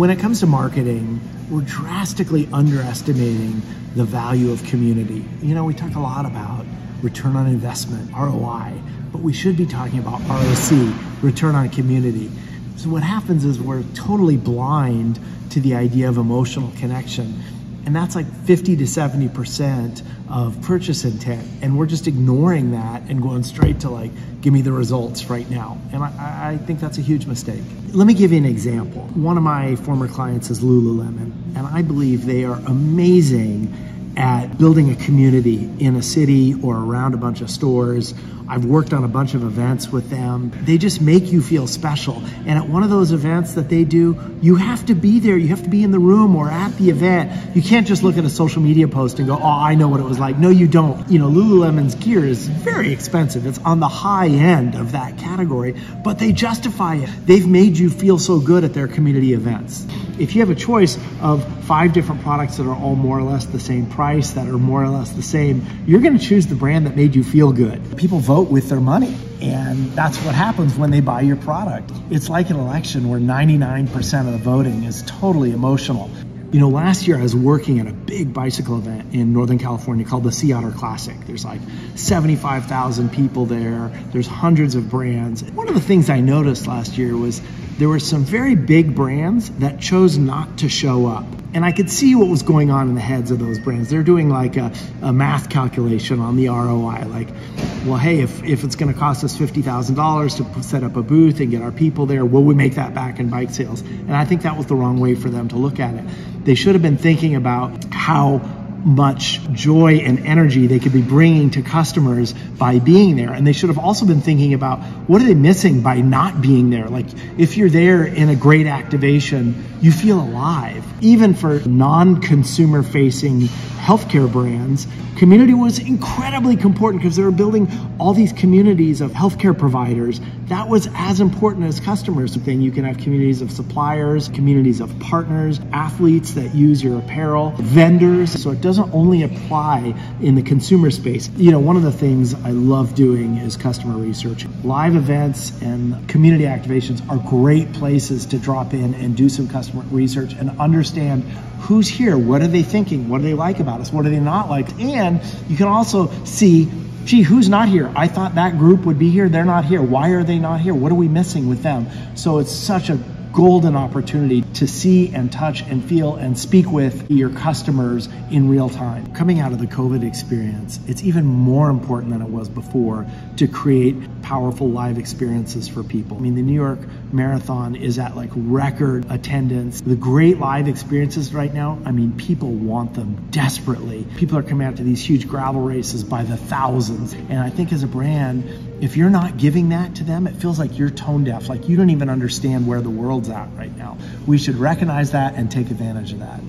when it comes to marketing, we're drastically underestimating the value of community. You know, we talk a lot about return on investment, ROI, but we should be talking about ROC, return on community. So what happens is we're totally blind to the idea of emotional connection. And that's like 50 to 70% of purchase intent. And we're just ignoring that and going straight to like, give me the results right now. And I think that's a huge mistake. Let me give you an example. One of my former clients is Lululemon, and I believe they are amazing at building a community in a city or around a bunch of stores. I've worked on a bunch of events with them. They just make you feel special. And at one of those events that they do, you have to be there. You have to be in the room or at the event. You can't just look at a social media post and go, oh, I know what it was like. No, you don't. You know, Lululemon's gear is very expensive. It's on the high end of that category, but they justify it. They've made you feel so good at their community events. If you have a choice of 5 different products that are all more or less the same price, that are more or less the same, you're going to choose the brand that made you feel good. People vote with their money, and that's what happens when they buy your product. It's like an election where 99% of the voting is totally emotional. You know, last year I was working at a big bicycle event in Northern California called the Sea Otter Classic. There's like 75,000 people there. There's hundreds of brands. One of the things I noticed last year was there were some very big brands that chose not to show up. And I could see what was going on in the heads of those brands. They're doing like a math calculation on the ROI. Like, well, hey, if it's going to cost us $50,000 to set up a booth and get our people there, will we make that back in bike sales? And I think that was the wrong way for them to look at it. They should have been thinking about how much joy and energy they could be bringing to customers by being there. And they should have also been thinking about what are they missing by not being there. Like if you're there in a great activation, you feel alive. Even for non-consumer facing healthcare brands, community was incredibly important because they were building all these communities of healthcare providers. That was as important as customers. Then you can have communities of suppliers, communities of partners, athletes that use your apparel, vendors. So it doesn't only apply in the consumer space. You know, one of the things I love doing is customer research. Live events and community activations are great places to drop in and do some customer research and understand who's here, what are they thinking, what do they like about us, what do they not like. And you can also see, gee, who's not here? I thought that group would be here, they're not here. Why are they not here? What are we missing with them? So it's such a golden opportunity to see and touch and feel and speak with your customers in real time. Coming out of the COVID experience, it's even more important than it was before to create powerful live experiences for people. I mean, the New York Marathon is at like record attendance. The great live experiences right now, I mean, people want them desperately. People are coming out to these huge gravel races by the thousands. And I think as a brand, if you're not giving that to them, it feels like you're tone deaf, like you don't even understand where the world's at right now. We should recognize that and take advantage of that.